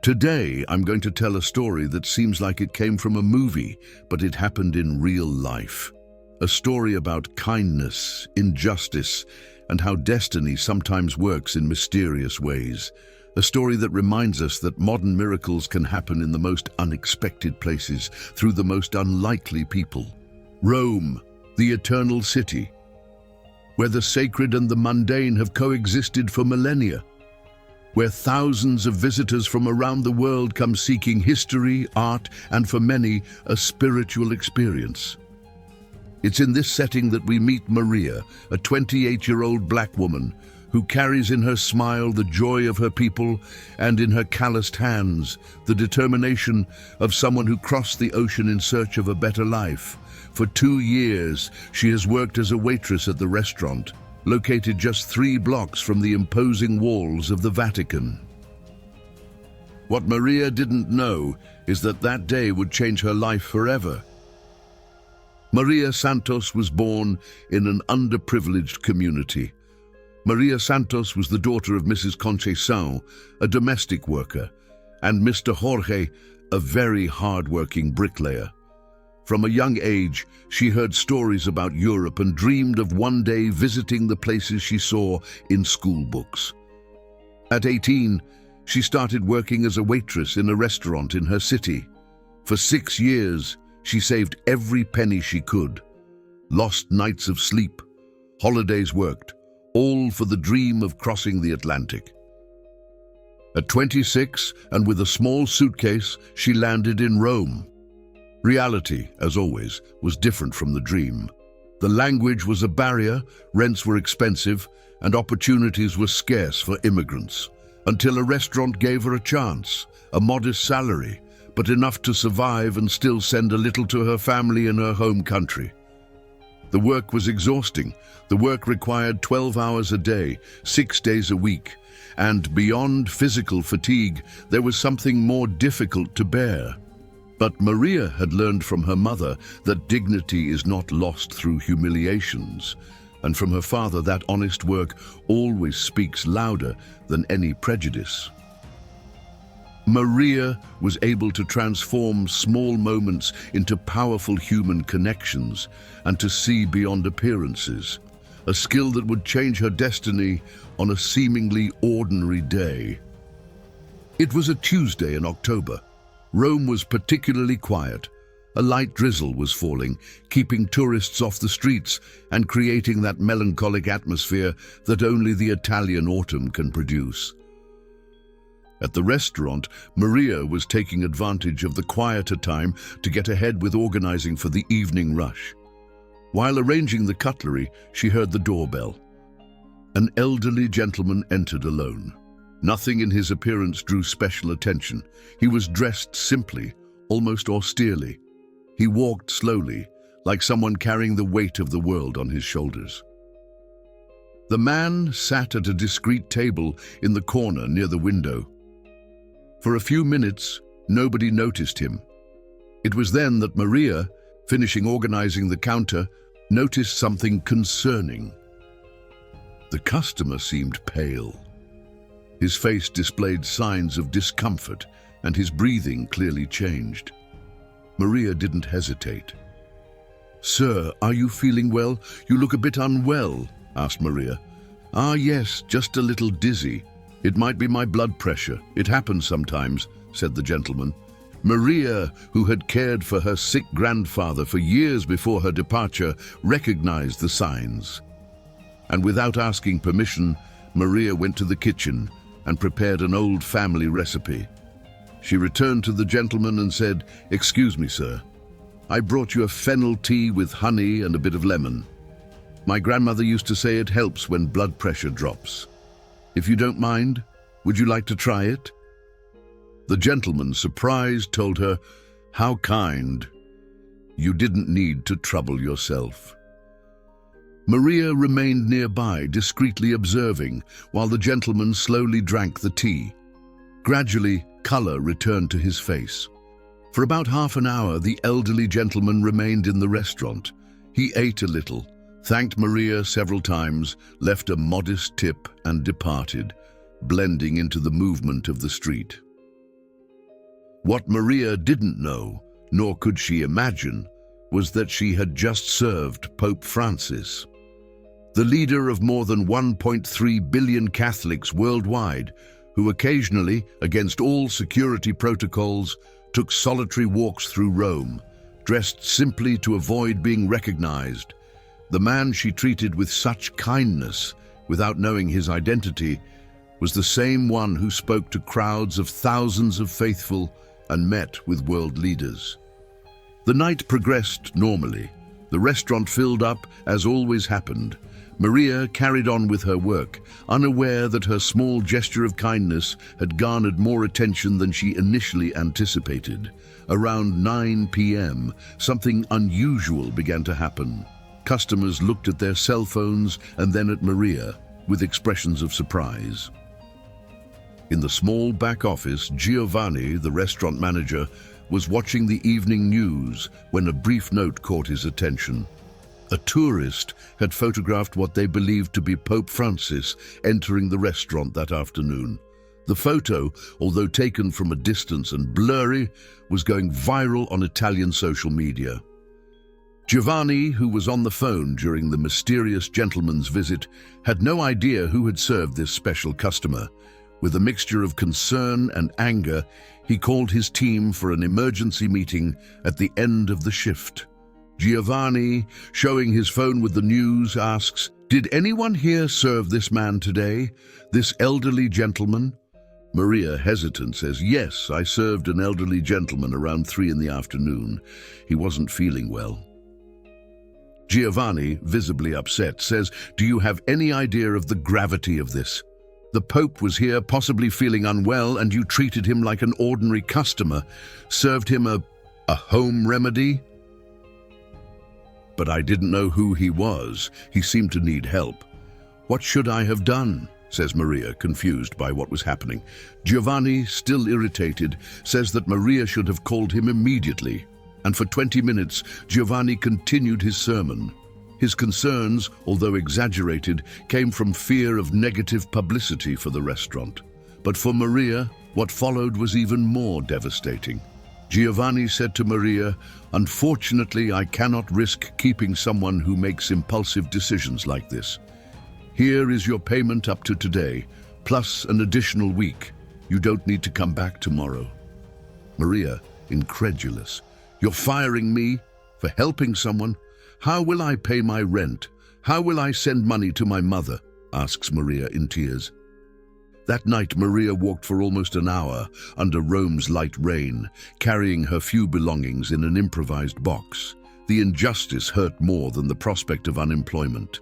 Today, I'm going to tell a story that seems like it came from a movie, but it happened in real life. A story about kindness, injustice, and how destiny sometimes works in mysterious ways. A story that reminds us that modern miracles can happen in the most unexpected places, through the most unlikely people. Rome, the eternal city, where the sacred and the mundane have coexisted for millennia, where thousands of visitors from around the world come seeking history, art, and for many, a spiritual experience. It's in this setting that we meet Maria, a 28-year-old black woman who carries in her smile the joy of her people and in her calloused hands the determination of someone who crossed the ocean in search of a better life. For 2 years, she has worked as a waitress at the restaurant, located just 3 blocks from the imposing walls of the Vatican. What Maria didn't know is that that day would change her life forever. Maria Santos was born in an underprivileged community. Maria Santos was the daughter of Mrs. Conceição, a domestic worker, and Mr. Jorge, a very hard-working bricklayer. From a young age, she heard stories about Europe and dreamed of one day visiting the places she saw in school books. At 18, she started working as a waitress in a restaurant in her city. For 6 years, she saved every penny she could, lost nights of sleep, holidays worked, all for the dream of crossing the Atlantic. At 26, and with a small suitcase, she landed in Rome. Reality, as always, was different from the dream. The language was a barrier, rents were expensive, and opportunities were scarce for immigrants, until a restaurant gave her a chance, a modest salary, but enough to survive and still send a little to her family in her home country. The work was exhausting. The work required 12 hours a day, 6 days a week, and beyond physical fatigue, there was something more difficult to bear. But Maria had learned from her mother that dignity is not lost through humiliations, and from her father that honest work always speaks louder than any prejudice. Maria was able to transform small moments into powerful human connections and to see beyond appearances, a skill that would change her destiny on a seemingly ordinary day. It was a Tuesday in October. Rome was particularly quiet. A light drizzle was falling, keeping tourists off the streets and creating that melancholic atmosphere that only the Italian autumn can produce. At the restaurant, Maria was taking advantage of the quieter time to get ahead with organizing for the evening rush. While arranging the cutlery, she heard the doorbell. An elderly gentleman entered alone. Nothing in his appearance drew special attention. He was dressed simply, almost austerely. He walked slowly, like someone carrying the weight of the world on his shoulders. The man sat at a discreet table in the corner near the window. For a few minutes, nobody noticed him. It was then that Maria, finishing organizing the counter, noticed something concerning. The customer seemed pale. His face displayed signs of discomfort, and his breathing clearly changed. Maria didn't hesitate. "Sir, are you feeling well? You look a bit unwell," asked Maria. "Ah, yes, just a little dizzy. It might be my blood pressure. It happens sometimes," said the gentleman. Maria, who had cared for her sick grandfather for years before her departure, recognized the signs. And without asking permission, Maria went to the kitchen and prepared an old family recipe. She returned to the gentleman and said, "Excuse me, sir. I brought you a fennel tea with honey and a bit of lemon. My grandmother used to say it helps when blood pressure drops. If you don't mind, would you like to try it?" The gentleman, surprised, told her, "How kind. You didn't need to trouble yourself." Maria remained nearby, discreetly observing, while the gentleman slowly drank the tea. Gradually, color returned to his face. For about half an hour, the elderly gentleman remained in the restaurant. He ate a little, thanked Maria several times, left a modest tip, and departed, blending into the movement of the street. What Maria didn't know, nor could she imagine, was that she had just served Pope Francis, the leader of more than 1.3 billion Catholics worldwide, who occasionally, against all security protocols, took solitary walks through Rome, dressed simply to avoid being recognized. The man she treated with such kindness, without knowing his identity, was the same one who spoke to crowds of thousands of faithful and met with world leaders. The night progressed normally. The restaurant filled up, as always happened. Maria carried on with her work, unaware that her small gesture of kindness had garnered more attention than she initially anticipated. Around 9 p.m., something unusual began to happen. Customers looked at their cell phones and then at Maria, with expressions of surprise. In the small back office, Giovanni, the restaurant manager, was watching the evening news when a brief note caught his attention. A tourist had photographed what they believed to be Pope Francis entering the restaurant that afternoon. The photo, although taken from a distance and blurry, was going viral on Italian social media. Giovanni, who was on the phone during the mysterious gentleman's visit, had no idea who had served this special customer. With a mixture of concern and anger, he called his team for an emergency meeting at the end of the shift. Giovanni, showing his phone with the news, asks, "Did anyone here serve this man today, this elderly gentleman?" Maria, hesitant, says, "Yes, I served an elderly gentleman around 3 in the afternoon. He wasn't feeling well." Giovanni, visibly upset, says, "Do you have any idea of the gravity of this? The Pope was here, possibly feeling unwell, and you treated him like an ordinary customer, served him a home remedy?" "But I didn't know who he was. He seemed to need help." "What should I have done?" says Maria, confused by what was happening. Giovanni, still irritated, says that Maria should have called him immediately. And for 20 minutes, Giovanni continued his sermon. His concerns, although exaggerated, came from fear of negative publicity for the restaurant. But for Maria, what followed was even more devastating. Giovanni said to Maria, "Unfortunately, I cannot risk keeping someone who makes impulsive decisions like this. Here is your payment up to today, plus an additional week. You don't need to come back tomorrow." Maria, incredulous, "You're firing me for helping someone? How will I pay my rent? How will I send money to my mother?" asks Maria in tears. That night, Maria walked for almost an hour under Rome's light rain, carrying her few belongings in an improvised box. The injustice hurt more than the prospect of unemployment.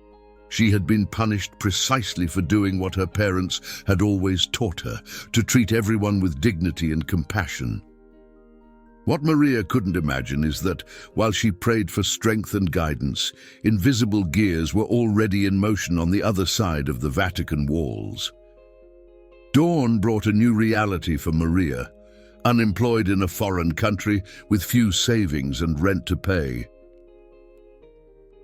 She had been punished precisely for doing what her parents had always taught her, to treat everyone with dignity and compassion. What Maria couldn't imagine is that, while she prayed for strength and guidance, invisible gears were already in motion on the other side of the Vatican walls. Dawn brought a new reality for Maria, unemployed in a foreign country with few savings and rent to pay.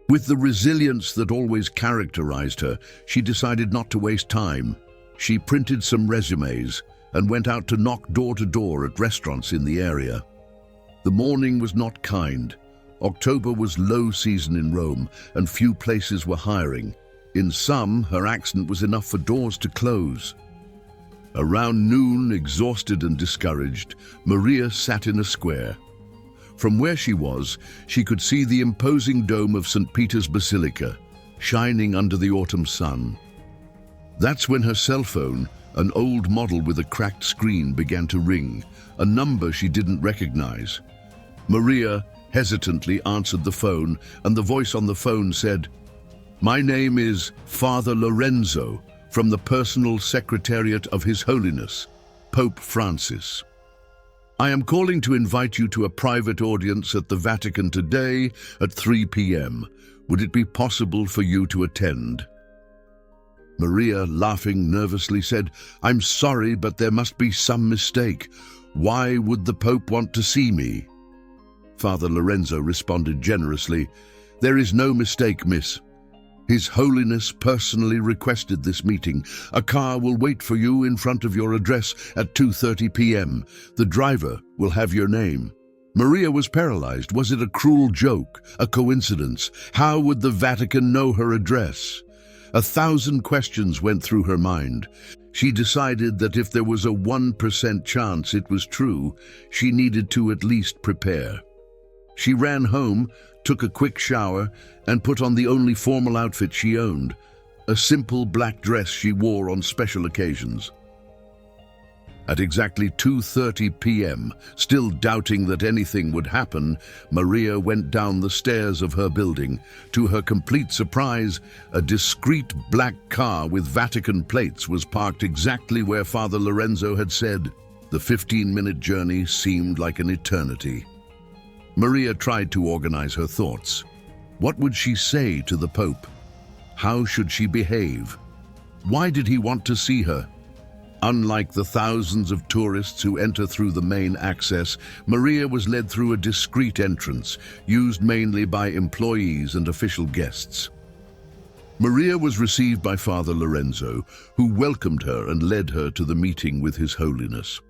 With the resilience that always characterized her, she decided not to waste time. She printed some resumes and went out to knock door to door at restaurants in the area. The morning was not kind. October was low season in Rome, and few places were hiring. In some, her accident was enough for doors to close. Around noon, exhausted and discouraged, Maria sat in a square. From where she was, she could see the imposing dome of St. Peter's Basilica, shining under the autumn sun. That's when her cell phone, an old model with a cracked screen, began to ring, a number she didn't recognize. Maria hesitantly answered the phone, and the voice on the phone said, "My name is Father Lorenzo, from the personal secretariat of His Holiness, Pope Francis. I am calling to invite you to a private audience at the Vatican today at 3 p.m. Would it be possible for you to attend?" Maria, laughing nervously, said, "I'm sorry, but there must be some mistake. Why would the Pope want to see me?" Father Lorenzo responded generously, "There is no mistake, miss. His Holiness personally requested this meeting. A car will wait for you in front of your address at 2:30 p.m. The driver will have your name. Maria was paralyzed. Was it a cruel joke? A coincidence? How would the Vatican know her address? 1,000 questions went through her mind. She decided that if there was a 1% chance it was true, she needed to at least prepare. She ran home, took a quick shower, and put on the only formal outfit she owned, a simple black dress she wore on special occasions. At exactly 2:30 p.m., still doubting that anything would happen, Maria went down the stairs of her building. To her complete surprise, a discreet black car with Vatican plates was parked exactly where Father Lorenzo had said. The 15-minute journey seemed like an eternity. Maria tried to organize her thoughts. What would she say to the Pope? How should she behave? Why did he want to see her? Unlike the thousands of tourists who enter through the main access, Maria was led through a discreet entrance, used mainly by employees and official guests. Maria was received by Father Lorenzo, who welcomed her and led her to the meeting with His Holiness.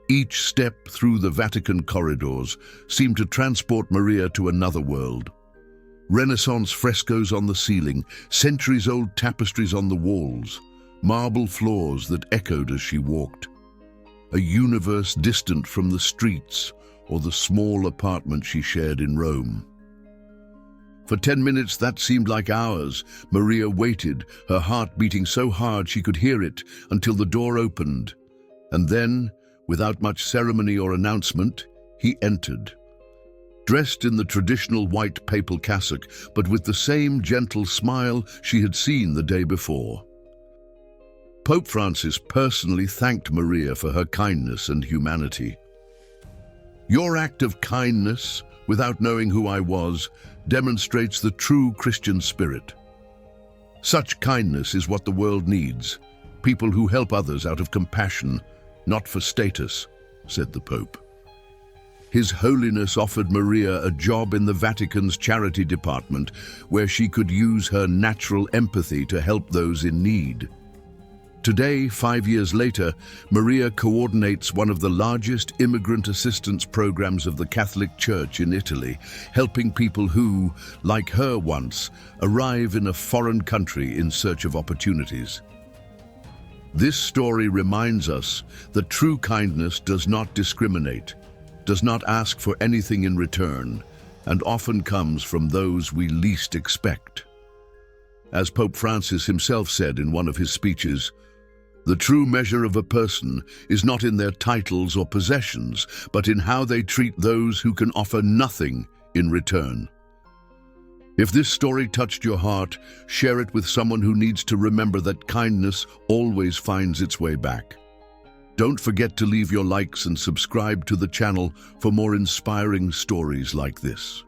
Each step through the Vatican corridors seemed to transport Maria to another world. Renaissance frescoes on the ceiling, centuries-old tapestries on the walls, marble floors that echoed as she walked. A universe distant from the streets or the small apartment she shared in Rome. For 10 minutes that seemed like hours. Maria waited, her heart beating so hard she could hear it, until the door opened. And then, without much ceremony or announcement, he entered. Dressed in the traditional white papal cassock, but with the same gentle smile she had seen the day before. Pope Francis personally thanked Maria for her kindness and humanity. "Your act of kindness, without knowing who I was, demonstrates the true Christian spirit. Such kindness is what the world needs, people who help others out of compassion, not for status," said the Pope. His Holiness offered Maria a job in the Vatican's charity department, where she could use her natural empathy to help those in need. Today, 5 years later, Maria coordinates one of the largest immigrant assistance programs of the Catholic Church in Italy, helping people who, like her once, arrive in a foreign country in search of opportunities. This story reminds us that true kindness does not discriminate, does not ask for anything in return, and often comes from those we least expect. As Pope Francis himself said in one of his speeches, "The true measure of a person is not in their titles or possessions, but in how they treat those who can offer nothing in return." If this story touched your heart, share it with someone who needs to remember that kindness always finds its way back. Don't forget to leave your likes and subscribe to the channel for more inspiring stories like this.